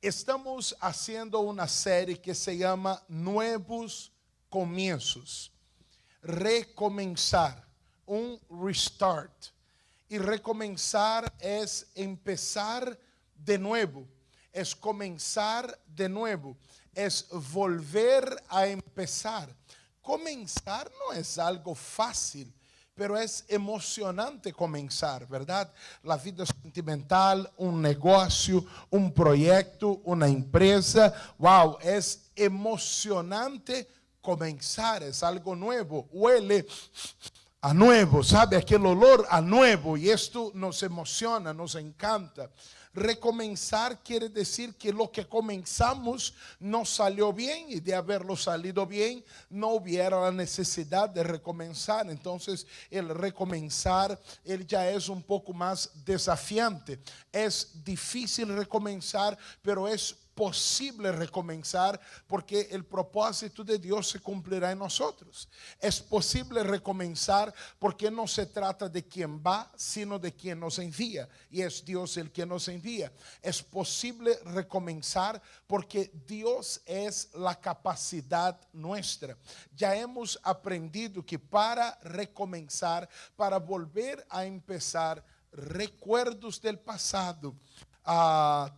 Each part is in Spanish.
Estamos haciendo una serie que se llama Nuevos Comienzos. Recomenzar, un restart. Y recomenzar es empezar de nuevo, es comenzar de nuevo, es volver a empezar. Comenzar no es algo fácil, pero es emocionante comenzar, ¿verdad? La vida sentimental, un negocio, un proyecto, una empresa. Wow, es emocionante comenzar, es algo nuevo. Huele a nuevo, ¿sabe? Aquel olor a nuevo, y esto nos emociona, nos encanta. Recomenzar quiere decir que lo que comenzamos no salió bien, y de haberlo salido bien no hubiera la necesidad de recomenzar. Entonces el recomenzar, él ya es un poco más desafiante. Es difícil recomenzar, pero es posible recomenzar, porque el propósito de Dios se cumplirá en nosotros. Es posible recomenzar porque no se trata de quien va, sino de quien nos envía, y es Dios el que nos envía. Es posible recomenzar porque Dios es la capacidad nuestra. Ya hemos aprendido que para recomenzar, para volver a empezar, recuerdos del pasado,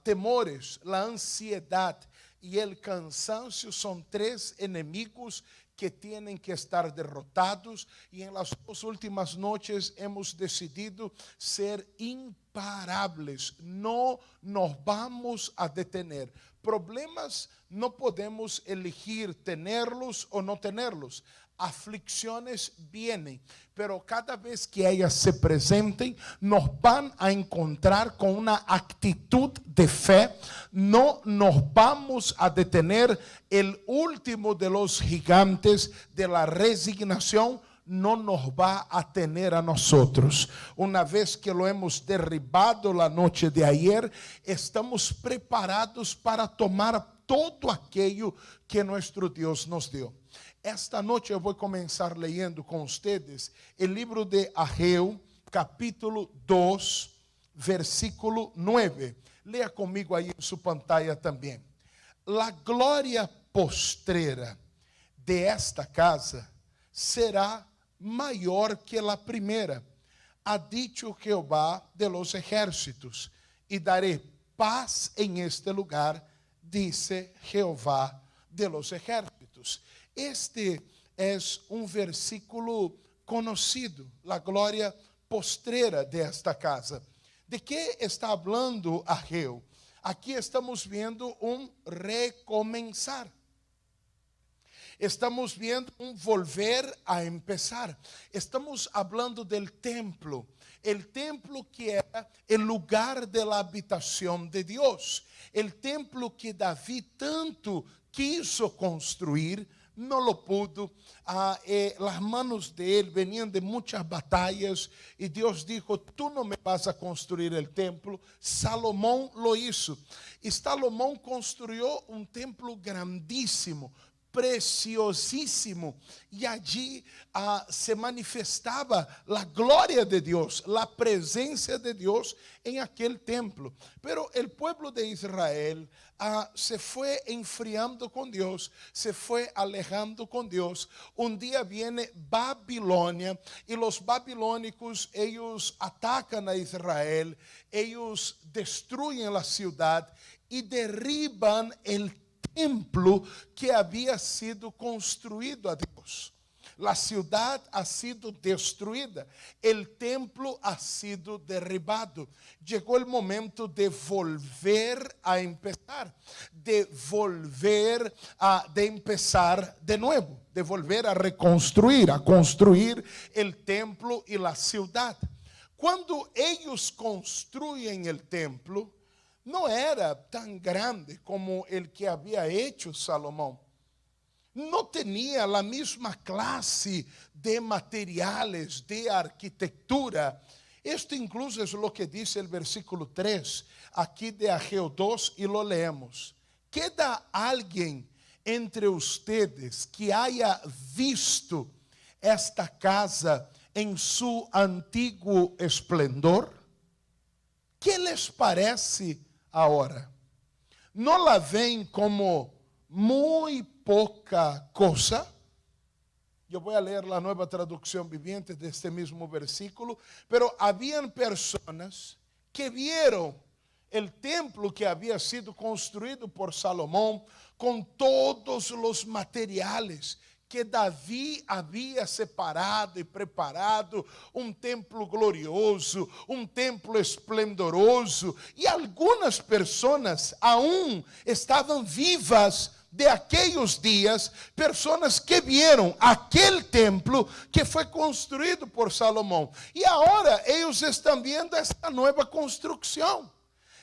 temores, la ansiedad y el cansancio son tres enemigos que tienen que estar derrotados, y en las dos últimas noches hemos decidido ser imparables. No nos vamos a detener. Problemas no podemos elegir tenerlos o no tenerlos. Aflicciones vienen, pero cada vez que ellas se presenten, nos van a encontrar con una actitud de fe. No nos vamos a detener. El último de los gigantes de la resignación no nos va a tener a nosotros. Una vez que lo hemos derribado la noche de ayer, estamos preparados para tomar todo aquello que nuestro Dios nos dio. Esta noche eu vou começar lendo com ustedes o livro de Ageu, capítulo 2, versículo 9. Leia comigo aí em sua pantalla também. La glória postrera de esta casa será maior que la primera, ha dicho Jehová de los ejércitos, y daré paz en este lugar, dice Jehová de los ejércitos. Este es un versículo conocido, la gloria postrera de esta casa. ¿De qué está hablando Ageu? Aquí estamos viendo un recomenzar. Estamos viendo un volver a empezar. Estamos hablando del templo. El templo que era el lugar de la habitación de Dios. El templo que David tanto quiso construir, no lo pudo. Las manos de él venían de muchas batallas, y Dios dijo: tú no me vas a construir el templo. Salomón lo hizo, y Salomón construyó un templo grandísimo, preciosísimo, y allí se manifestaba la gloria de Dios, la presencia de Dios en aquel templo. Pero el pueblo de Israel se fue enfriando con Dios, se fue alejando con Dios. Un día viene Babilonia, y los babilónicos, ellos atacan a Israel, ellos destruyen la ciudad y derriban el templo que había sido construido a Dios. La ciudad ha sido destruida, el templo ha sido derribado. Llegó el momento de volver a empezar, de volver de empezar de nuevo, de volver a reconstruir, a construir el templo y la ciudad. Cuando ellos construyen el templo, no era tan grande como el que había hecho Salomón. No tenía la misma clase de materiales, de arquitectura. Esto incluso es lo que dice el versículo 3, aquí de Ageu 2, y lo leemos. ¿Queda alguien entre ustedes que haya visto esta casa en su antiguo esplendor? ¿Qué les parece ahora? ¿no la ven como muy poca cosa? Yo voy a leer la Nueva Traducción Viviente de este mismo versículo. Pero habían personas que vieron el templo que había sido construido por Salomón con todos los materiales que Davi havia separado e preparado, um templo glorioso, um templo esplendoroso, e algumas pessoas aún estavam vivas de aqueles dias, pessoas que viram aquele templo que foi construído por Salomão, e agora eles estão vendo esta nova construção,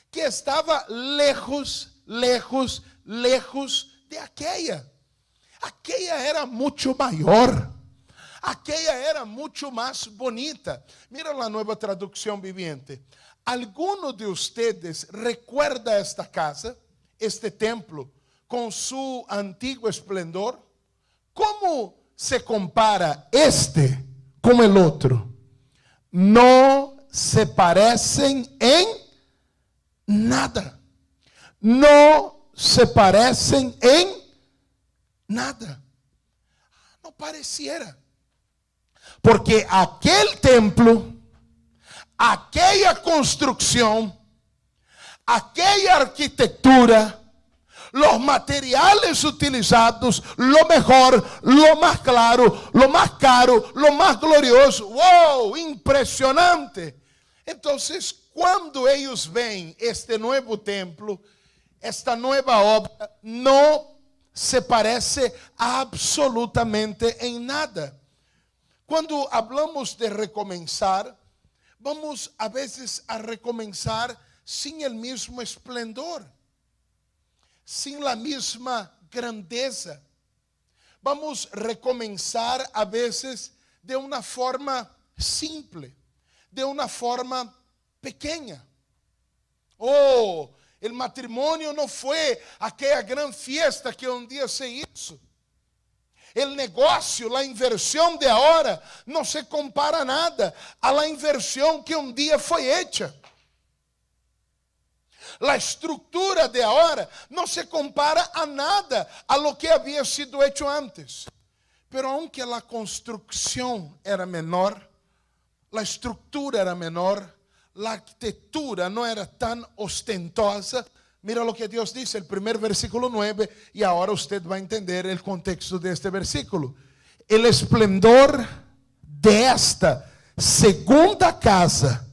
que estava lejos de aquela. Aquella era muito maior, aquella era muito mais bonita. Mira a nova tradução viviente. ¿Alguno de ustedes recuerda esta casa, este templo, com su antiguo esplendor? ¿Cómo se compara este com el outro? No se parecem em nada. No se parecem em nada. Não pareciera. Porque aquele templo, aquela construção, aquela arquitetura, os materiais utilizados, lo mejor, lo mais claro, lo mais caro, lo mais glorioso. ¡Wow! Impressionante. Então, quando eles veem este novo templo, esta nova obra, não se parece absolutamente em nada. Quando hablamos de recomeçar, vamos a vezes a recomeçar sem o mesmo esplendor, sem a mesma grandeza. Vamos recomeçar a vezes de uma forma simple, de uma forma pequena. El matrimonio no fue aquella gran fiesta que un día se hizo. El negocio, la inversión de ahora no se compara nada a la inversión que un día fue hecha. La estructura de ahora no se compara a nada a lo que había sido hecho antes. Pero aunque la construcción era menor, la estructura era menor, la arquitectura no era tan ostentosa. Mira lo que Dios dice, el primer versículo 9, y ahora usted va a entender el contexto de este versículo. El esplendor de esta segunda casa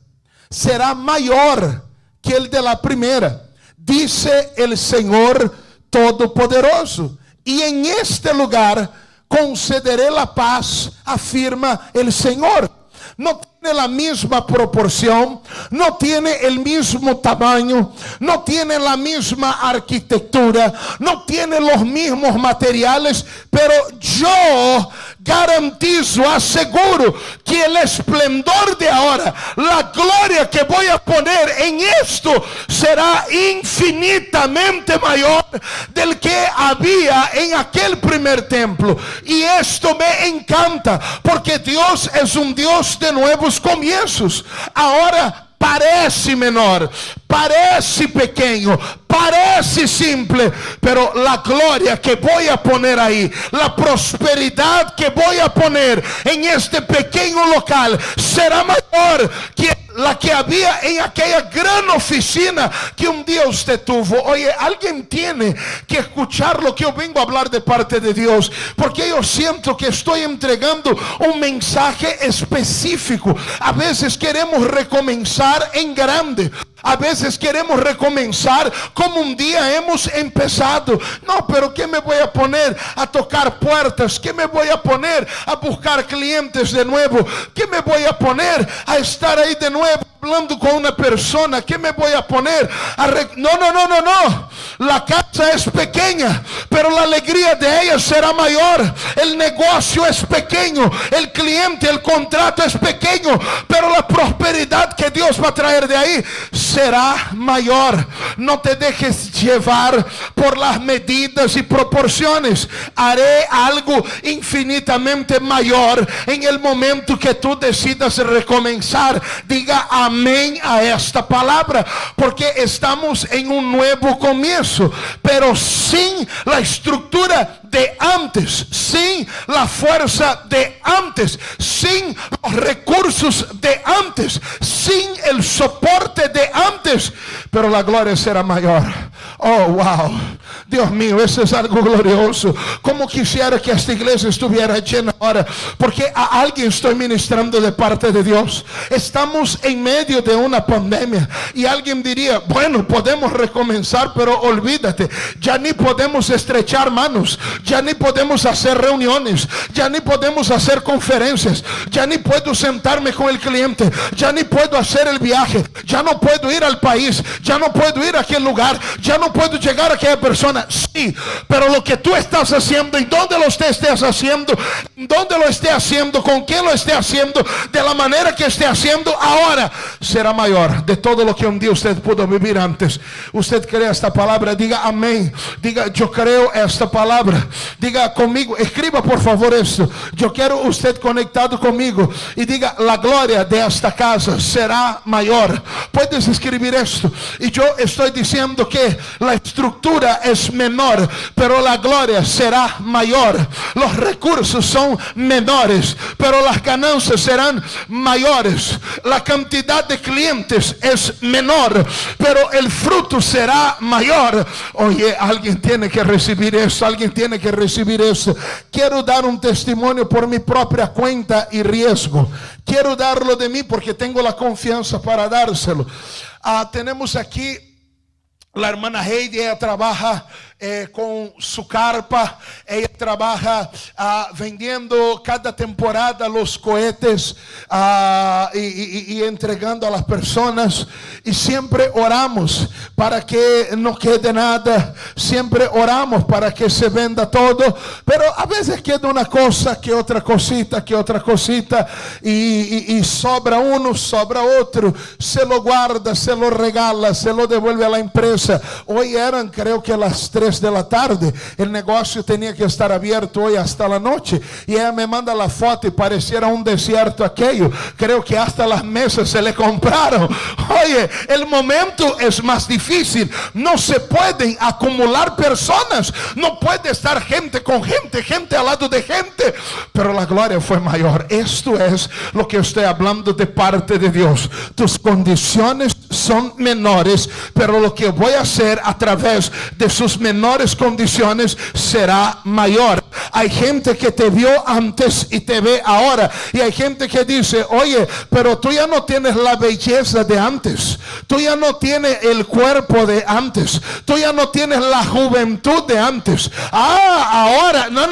será mayor que el de la primera, dice el Señor Todopoderoso. Y en este lugar concederé la paz, afirma el Señor. No tiene la misma proporción, no tiene el mismo tamaño, no tiene la misma arquitectura, no tiene los mismos materiales, pero yo garantizo, aseguro que el esplendor de ahora, la gloria que voy a poner en esto será infinitamente mayor del que había en aquel primer templo. Y esto me encanta porque Dios es un Dios de nuevos comienzos. Ahora parece menor, parece pequeño, parece simple, pero la gloria que voy a poner ahí, la prosperidad que voy a poner en este pequeño local será mayor que la que había en aquella gran oficina que un día usted tuvo. Oye, alguien tiene que escuchar lo que yo vengo a hablar de parte de Dios, porque yo siento que estoy entregando un mensaje específico. A veces queremos recomenzar en grande. A veces queremos recomenzar como un día hemos empezado. No, pero ¿qué me voy a poner a tocar puertas? ¿Qué me voy a poner a buscar clientes de nuevo? ¿Qué me voy a poner a estar ahí de nuevo hablando con una persona? ¿Qué me voy a poner a no. La casa es pequeña, pero la alegría de ella será mayor. El negocio es pequeño, el cliente, el contrato es pequeño, pero la prosperidad que Dios va a traer de ahí será mayor. No te dejes llevar por las medidas y proporciones. Haré algo infinitamente mayor en el momento que tú decidas recomenzar. Diga amén a esta palabra, porque estamos en un nuevo comienzo, pero sin la estructura de antes, sin la fuerza de antes, sin los recursos de antes, sin el soporte de antes, pero la gloria será mayor. Oh, wow, Dios mío, eso es algo glorioso. Como quisiera que esta iglesia estuviera llena ahora, porque a alguien estoy ministrando de parte de Dios. Estamos en medio de una pandemia y alguien diría, bueno, podemos recomenzar, pero olvídate, ya ni podemos estrechar manos, ya ni podemos hacer reuniones, ya ni podemos hacer conferencias, ya ni puedo sentarme con el cliente, ya ni puedo hacer el viaje, ya no puedo ir al país, ya no puedo ir a aquel lugar, ya no puedo llegar a aquella persona. Sí, pero lo que tú estás haciendo y donde lo estés haciendo, donde lo esté haciendo, con quién lo esté haciendo, de la manera que esté haciendo ahora, será mayor de todo lo que un día usted pudo vivir antes. Usted cree esta palabra, diga amén, diga yo creo esta palabra, diga conmigo, escriba por favor esto, yo quiero usted conectado conmigo y diga la gloria de esta casa será mayor. Puedes escribir esto y yo estoy diciendo que la estructura es menor, pero la gloria será mayor. Los recursos son menores, pero las ganancias serán mayores. La cantidad de clientes es menor, pero el fruto será mayor. Oye, alguien tiene que recibir eso, alguien tiene que recibir eso. Quiero dar un testimonio por mi propia cuenta y riesgo. Quiero darlo de mí porque tengo la confianza para dárselo. Tenemos aquí la hermana Heidi, ella trabaja con su carpa, ella trabaja vendiendo cada temporada los cohetes y entregando a las personas, y siempre oramos para que no quede nada, siempre oramos para que se venda todo, pero a veces queda una cosa, que otra cosita, y sobra uno, sobra otro, se lo guarda, se lo regala, se lo devuelve a la empresa. Hoy eran creo que las 3 de la tarde, el negocio tenía que estar abierto hoy hasta la noche, y ella me manda la foto y pareciera un desierto aquello. Creo que hasta las mesas se le compraron. Oye, el momento es más difícil, no se pueden acumular personas, no puede estar gente con gente, gente al lado de gente, pero la gloria fue mayor. Esto es lo que estoy hablando de parte de Dios. Tus condiciones son menores, pero lo que voy a hacer a través de sus menores condiciones será mayor. Hay gente que te vio antes y te ve ahora, y hay gente que dice, oye, pero tú ya no tienes la belleza de antes, tú ya no tienes el cuerpo de antes, tú ya no tienes la juventud de antes. Ahora, no,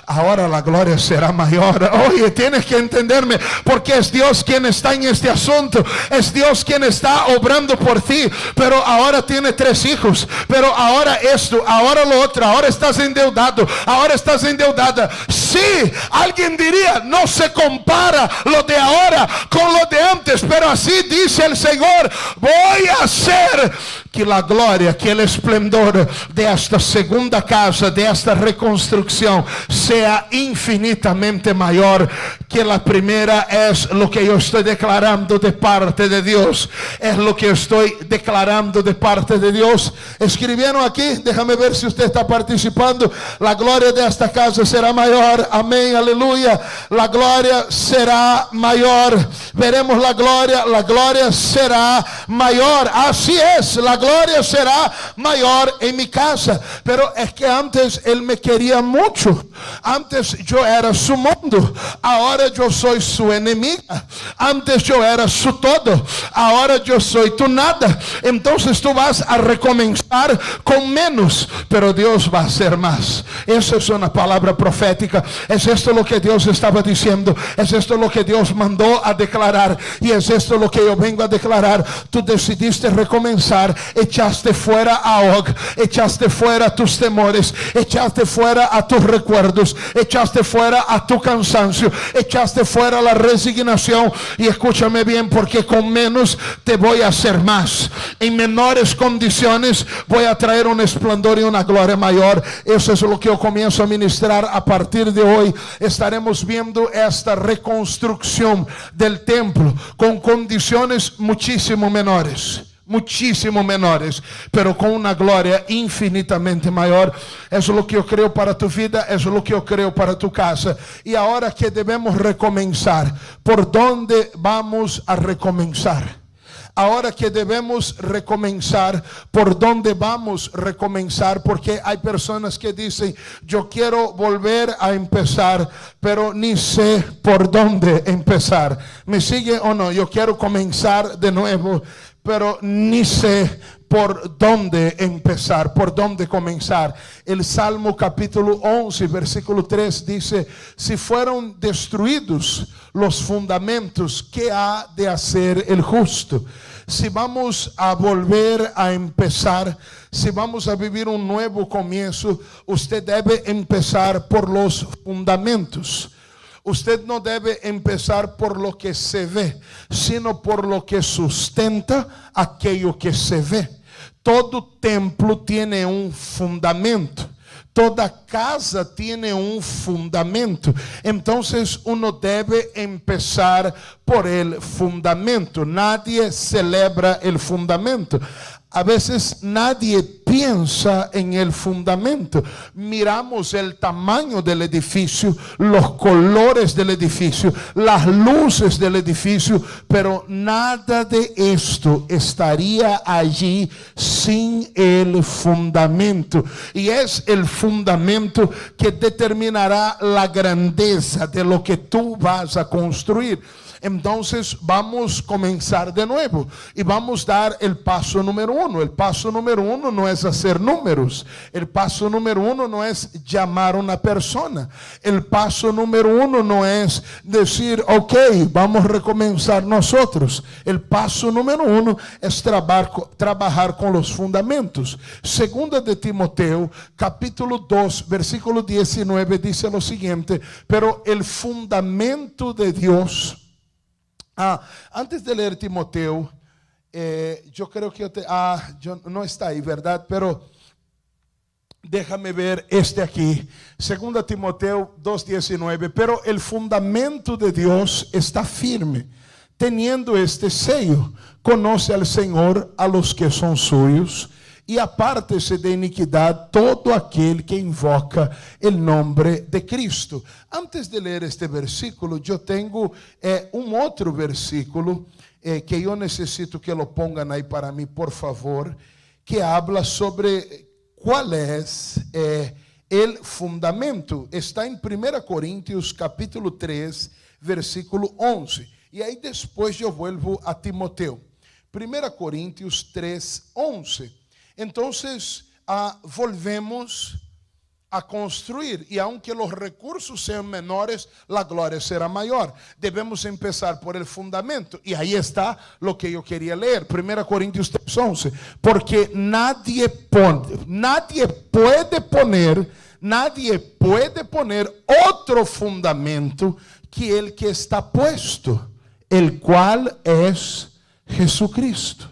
ahora la gloria será mayor. Oye, tienes que entenderme, porque es Dios quien está en este asunto, es Dios quien está obrando por ti. Pero ahora tiene 3 hijos, pero ahora esto, ahora lo otro, ahora estás endeudado, ahora estás endeudada. Sí, alguien diría, no se compara lo de ahora con lo de antes, pero así dice el Señor, voy a hacer que la gloria, que el esplendor de esta segunda casa, de esta reconstrucción, sea infinitamente mayor que la primera. Es lo que yo estoy declarando de parte de Dios, es lo que estoy declarando de parte de Dios. Escribieron aquí, déjame ver si usted está participando. La gloria de esta casa será mayor. Amén, aleluya. La gloria será mayor. Veremos la gloria será mayor. Así es, la gloria será mayor en mi casa. Pero es que antes él me quería mucho, antes yo era su mundo, ahora yo soy su enemiga. Antes yo era su todo, ahora yo soy tu nada. Entonces tú vas a recomenzar con menos, pero Dios va a hacer más. Esa es una palabra profética. Es esto lo que Dios estaba diciendo, es esto lo que Dios mandó a declarar, y es esto lo que yo vengo a declarar. Tú decidiste recomenzar, echaste fuera a Og, echaste fuera a tus temores, echaste fuera a tus recuerdos, echaste fuera a tu cansancio, echaste fuera la resignación. Y escúchame bien, porque con menos te voy a hacer más. En menores condiciones voy a traer un esplendor y una gloria mayor. Eso es lo que yo comienzo a ministrar a partir de hoy. Estaremos viendo esta reconstrucción del templo con condiciones muchísimo menores, pero con una gloria infinitamente mayor. Eso es lo que yo creo para tu vida, eso es lo que yo creo para tu casa. Y ahora que debemos recomenzar, ¿por dónde vamos a recomenzar? Ahora que debemos recomenzar, ¿por dónde vamos a recomenzar? Porque hay personas que dicen, yo quiero volver a empezar, pero ni sé por dónde empezar. ¿Me sigue o no? Yo quiero comenzar de nuevo, pero ni sé por dónde empezar, por dónde comenzar. El Salmo capítulo 11, versículo 3 dice, si fueron destruidos los fundamentos, ¿qué ha de hacer el justo? Si vamos a volver a empezar, si vamos a vivir un nuevo comienzo, usted debe empezar por los fundamentos. Usted no debe empezar por lo que se ve, sino por lo que sustenta aquello que se ve. Todo templo tiene un fundamento. Toda casa tiene un fundamento. Entonces uno debe empezar por el fundamento. Nadie celebra el fundamento. A veces nadie piensa en el fundamento. Miramos el tamaño del edificio, los colores del edificio, las luces del edificio, pero nada de esto estaría allí sin el fundamento. Y es el fundamento que determinará la grandeza de lo que tú vas a construir. Entonces vamos a comenzar de nuevo y vamos a dar el paso número 1. El paso número 1 no es hacer números. El paso número 1 no es llamar a una persona. El paso número 1 no es decir, ok, vamos a recomenzar nosotros. El paso número 1 es trabajar con los fundamentos. Segunda de Timoteo, capítulo 2, versículo 19, dice lo siguiente, pero el fundamento de Dios. Antes de leer Timoteo, yo creo que no está ahí, ¿verdad? Pero déjame ver este aquí. 2 Timoteo 2:19. Pero el fundamento de Dios está firme, teniendo este sello. Conoce al Señor a los que son suyos, y apártese de iniquidad todo aquel que invoca el nombre de Cristo. Antes de leer este versículo, yo tengo un otro versículo que yo necesito que lo pongan ahí para mí, por favor, que habla sobre cuál es el fundamento. Está en 1 Corintios capítulo 3, versículo 11. Y ahí después yo vuelvo a Timoteo. 1 Corintios 3, 11. Entonces volvemos a construir, y aunque los recursos sean menores, la gloria será mayor. Debemos empezar por el fundamento, y ahí está lo que yo quería leer. 1 Corintios 3:11. Porque nadie puede poner otro fundamento que el que está puesto, el cual es Jesucristo.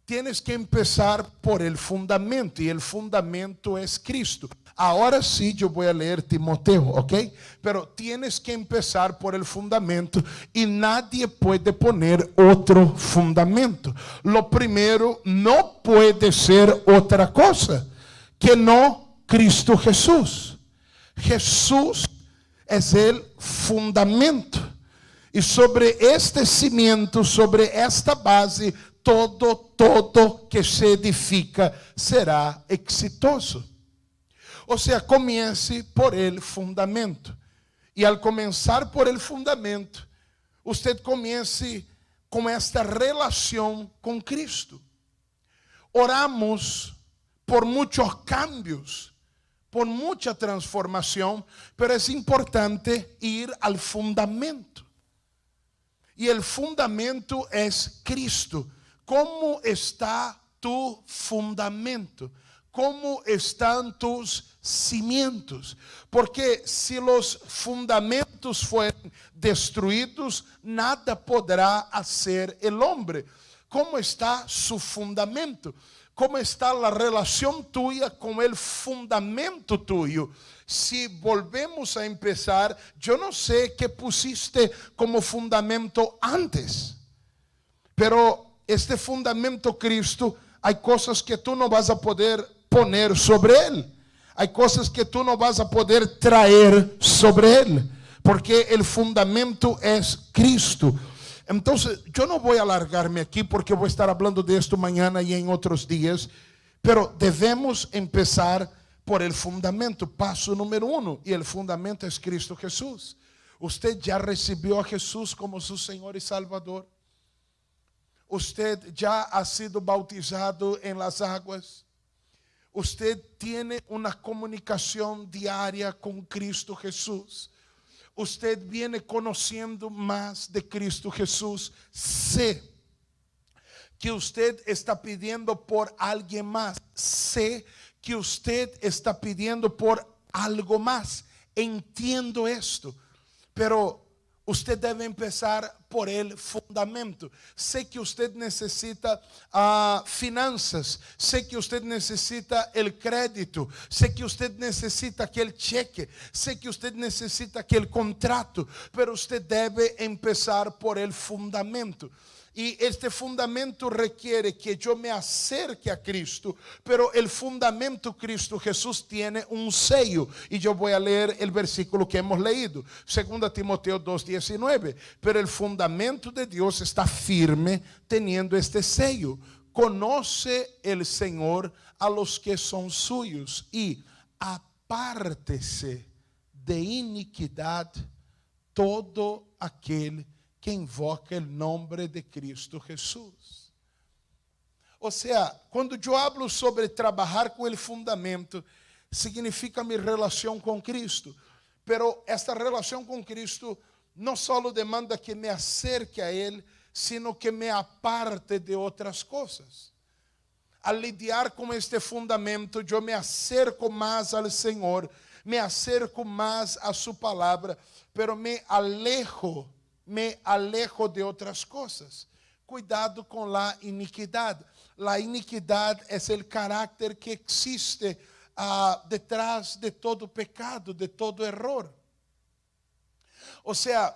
Tienes que empezar por el fundamento, y el fundamento es Cristo. Ahora sí yo voy a leer Timoteo, ¿ok? Pero tienes que empezar por el fundamento, y nadie puede poner otro fundamento. Lo primero no puede ser otra cosa que no Cristo Jesús. Jesús es el fundamento. Y sobre este cimiento, sobre esta base, todo que se edifica será exitoso. O sea, comience por el fundamento. Y al comenzar por el fundamento, usted comience con esta relación con Cristo. Oramos por muchos cambios, por mucha transformación, pero es importante ir al fundamento. Y el fundamento es Cristo. ¿Cómo está tu fundamento? ¿Cómo están tus cimientos? Porque si los fundamentos fueren destruidos, nada podrá hacer el hombre. ¿Cómo está su fundamento? ¿Cómo está la relación tuya con el fundamento tuyo? Si volvemos a empezar, yo no sé qué pusiste como fundamento antes, pero este fundamento Cristo, hay cosas que tú no vas a poder poner sobre él. Hay cosas que tú no vas a poder traer sobre él, porque el fundamento es Cristo. Entonces, yo no voy a alargarme aquí porque voy a estar hablando de esto mañana y en otros días, pero debemos empezar por el fundamento, paso número 1, y el fundamento es Cristo Jesús. Usted ya recibió a Jesús como su Señor y Salvador. Usted ya ha sido bautizado en las aguas. Usted tiene una comunicación diaria con Cristo Jesús. Usted viene conociendo más de Cristo Jesús. Sé que usted está pidiendo por alguien más. Sé que usted está pidiendo por algo más. Entiendo esto, pero usted debe empezar por el fundamento. Sé que usted necesita finanzas. Sé que usted necesita el crédito. Sé que usted necesita aquel cheque. Sé que usted necesita aquel contrato. Pero usted debe empezar por el fundamento. Y este fundamento requiere que yo me acerque a Cristo, pero el fundamento Cristo Jesús tiene un sello. Y yo voy a leer el versículo que hemos leído, 2 Timoteo 2:19. Pero el fundamento de Dios está firme teniendo este sello. Conoce el Señor a los que son suyos y apártese de iniquidad todo aquel que invoca el nombre de Cristo Jesús. O sea, quando eu hablo sobre trabalhar com o fundamento, significa mi relação com Cristo. Pero esta relação com Cristo não só demanda que me acerque a Ele, sino que me aparte de outras coisas. Al lidiar com este fundamento, eu me acerco mais ao Senhor, me acerco mais a Sua palavra, pero me alejo de outras coisas. Cuidado com la iniquidade. La iniquidade é o caráter que existe detrás de todo pecado, de todo error. O sea,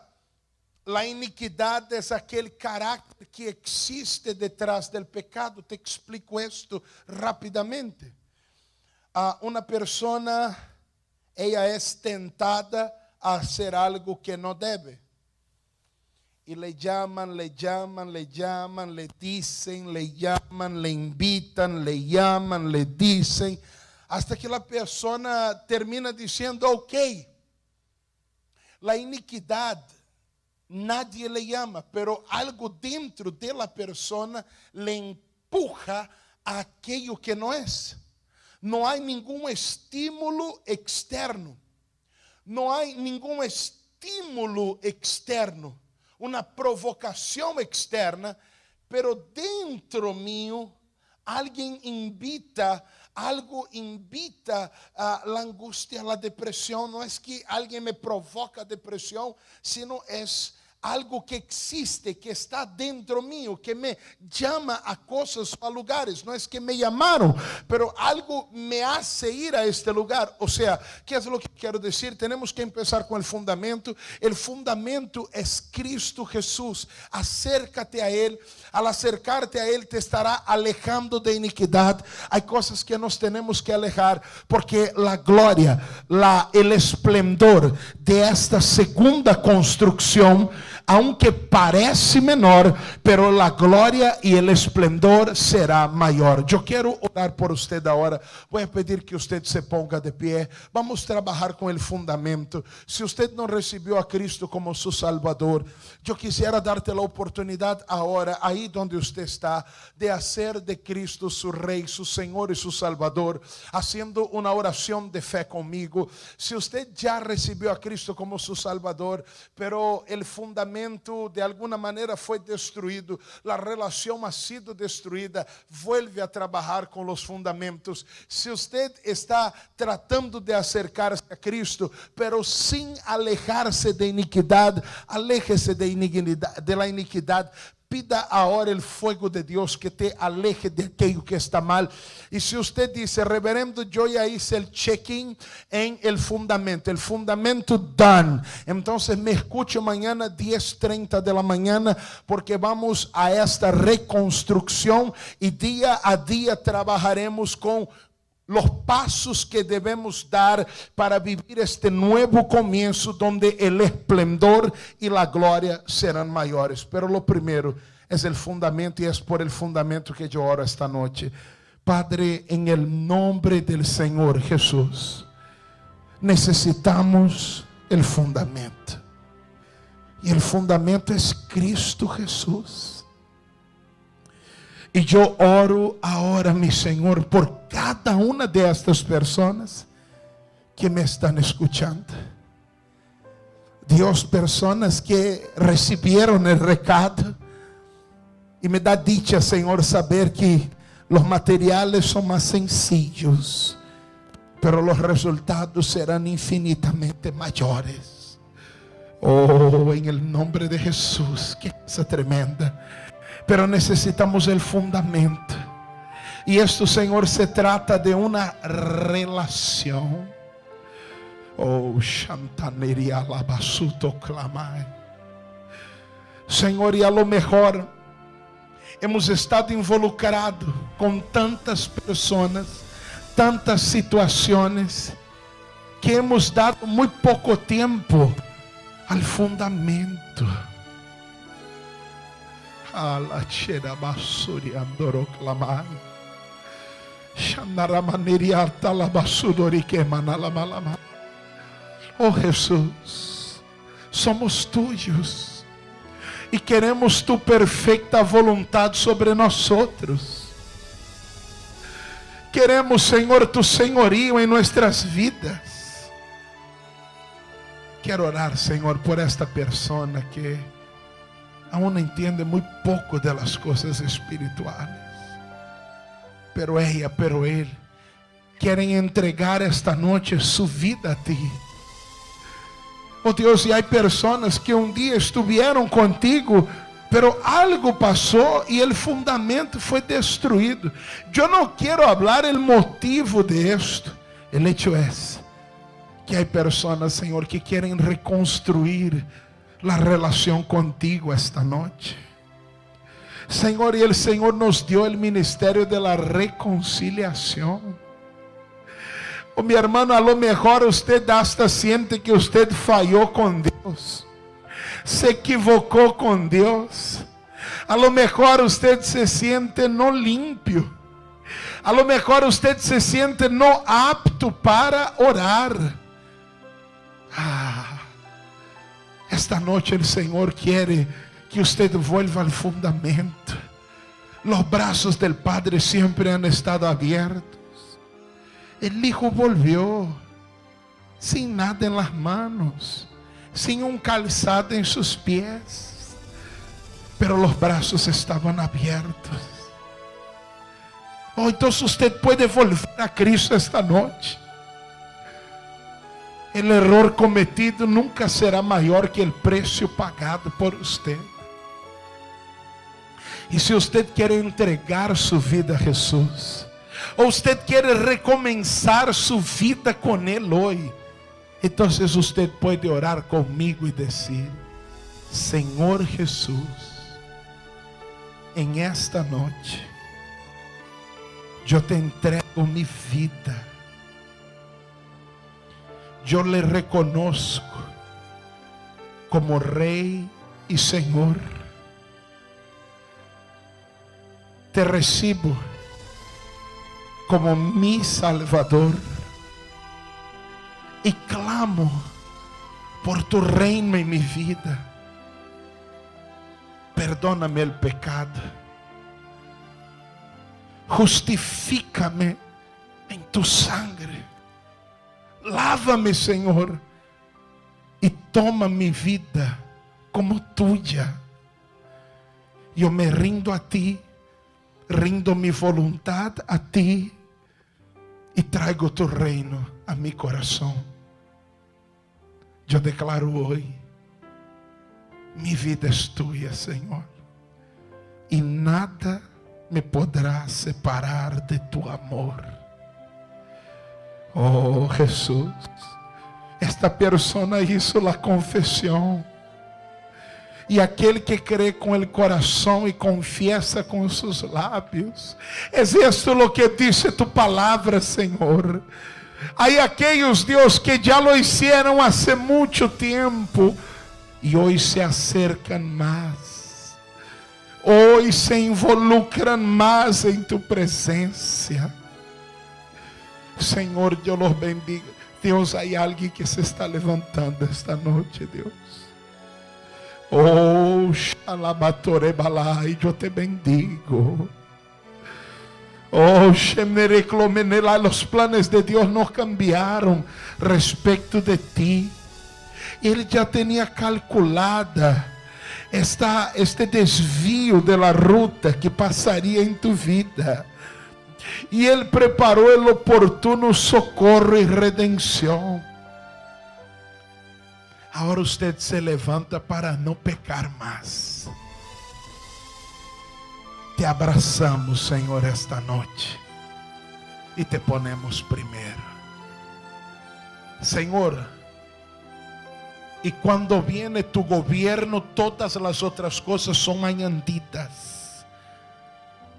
la iniquidade é aquele caráter que existe detrás del pecado. Te explico esto rapidamente. Uma pessoa, ela é tentada a hacer algo que não debe. Y le llaman, le dicen, le llaman, le invitan, le llaman, le dicen, hasta que la persona termina diciendo, ok. La iniquidad, nadie le llama, pero algo dentro de la persona le empuja a aquello que no es. No hay ningún estímulo externo. No hay ningún estímulo externo. Una provocación externa, pero dentro mío alguien invita, algo invita a la angustia, a la depresión. No es que alguien me provoca depresión, sino es algo que existe, que está dentro mío, que me llama a cosas, a lugares. No es que me llamaron, pero algo me hace ir a este lugar. O sea, ¿qué es lo que quiero decir? Tenemos que empezar con el fundamento. El fundamento es Cristo Jesús. Acércate a Él. Al acercarte a Él te estará alejando de iniquidad. Hay cosas que nos tenemos que alejar, porque la gloria, el esplendor de esta segunda construcción, aunque parece menor, pero la gloria y el esplendor será mayor. Yo quiero orar por usted ahora. Voy a pedir que usted se ponga de pie. Vamos a trabajar con el fundamento. Si usted no recibió a Cristo como su Salvador, yo quisiera darte la oportunidad ahora, ahí donde usted está, de hacer de Cristo su Rey, su Señor y su Salvador, haciendo una oración de fe conmigo. Si usted ya recibió a Cristo como su Salvador, pero el fundamento fundamento de alguma maneira foi destruído, a relação ha sido destruída, vuelve a trabalhar com os fundamentos. Se você está tratando de acercar-se a Cristo, pero sem alejar-se de iniquidade, aléjese de la iniquidade. Pida agora o fogo de Deus que te aleje de aquilo que está mal. E se você diz, reverendo, eu já hice el check-in em el fundamento done. Então me escute amanhã 10:30 de la manhã, porque vamos a esta reconstrução e dia a dia trabalharemos com los pasos que debemos dar para vivir este nuevo comienzo donde el esplendor y la gloria serán mayores. Pero lo primero es el fundamento y es por el fundamento que yo oro esta noche. Padre, en el nombre del Señor Jesús, necesitamos el fundamento. Y el fundamento es Cristo Jesús. E eu oro agora, meu Senhor, por cada uma destas pessoas que me estão escutando. Deus, pessoas que receberam o recado. E me dá dicha, Senhor, saber que os materiais são mais sencillos, pero os resultados serão infinitamente maiores. Oh, em nome de Jesus, que coisa tremenda. Pero necesitamos el fundamento. Y esto, Señor, se trata de una relación. Oh, Shantaneria Labasuto Clamai. Senhor, e a lo mejor hemos estado involucrados com tantas pessoas, tantas situações, que hemos dado muito pouco tempo al fundamento. Alachera basuri andoro clamai. Shandaramaneria talabasudori que manalamalama. Oh Jesus, somos tuyos e queremos tu perfeita vontade sobre nós outros. Queremos, Senhor, tu senhorio em nossas vidas. Quero orar, Senhor, por esta persona que aún não entende muito pouco das coisas espirituais. Pero ella, pero él querem entregar esta noite sua vida a ti. Oh Deus, e há pessoas que dia estiveram contigo, pero algo passou e o fundamento foi destruído. Eu não quero falar o motivo de esto. El hecho es que há pessoas, Senhor, que querem reconstruir la relación contigo esta noche. Señor, y el Señor nos dio el ministerio de la reconciliación. Oh, mi hermano, a lo mejor usted hasta siente que usted falló con Dios, se equivocó con Dios. A lo mejor usted se siente no limpio. A lo mejor usted se siente no apto para orar. Esta noche el Señor quiere que usted vuelva al fundamento. Los brazos del Padre siempre han estado abiertos. El Hijo volvió sin nada en las manos, sin un calzado en sus pies, pero los brazos estaban abiertos. Oh, entonces usted puede volver a Cristo esta noche. El error cometido nunca será maior que el precio pagado por usted. E se usted quer entregar sua vida a Jesus, ou usted quer recomeçar sua vida com Ele hoje, então usted pode orar comigo e dizer: Senhor Jesus, em esta noite, eu te entrego minha vida. Eu le reconozco como Rei e Senhor. Te recibo como mi Salvador e clamo por tu reino em minha vida. Perdóname el pecado. Justifícame em tu sangre. Lava-me, Senhor, e toma minha vida como tuya. Yo me rindo a ti, rindo mi voluntad a ti y traigo tu reino a mi corazón. Yo declaro hoy, mi vida es tuya, Señor, y nada me podrá separar de tu amor. Oh Jesús, esta persona hizo la confesión. E aquele que crê com o coração e confiesa com seus lábios. Es esto lo que dice tu palavra, Senhor. Hay aquellos, Dios, que ya lo hicieron hace mucho tiempo y hoy se acercan más. Hoy se involucran más en tu presencia. Senhor, eu los bendigo. Deus, hay alguien que se está levantando esta noche, Deus. Oh, Shalabatore Balai, eu te bendigo. Oh, Shemereclomenela, los planes de Dios no cambiaron respecto de ti. Ele já tinha calculada este desvio de la ruta que passaria em tu vida. E Ele preparou o oportuno socorro e redenção. Agora usted se levanta para não pecar mais. Te abraçamos, Senhor, esta noite e te ponemos primeiro. Senhor, e quando viene tu governo, todas as outras coisas são añadidas.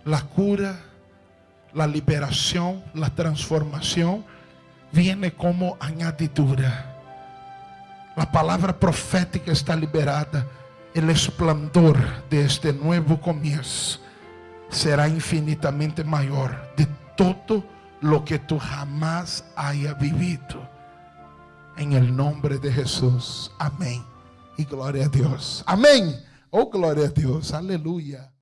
La cura, la liberação, la transformação, viene como añadidura. A palavra profética está liberada. O esplendor deste novo começo será infinitamente maior de todo lo que tu jamás haya vivido. Em el nombre de Jesus. Amém. E glória a Deus. Amém. Oh, glória a Deus. Aleluia.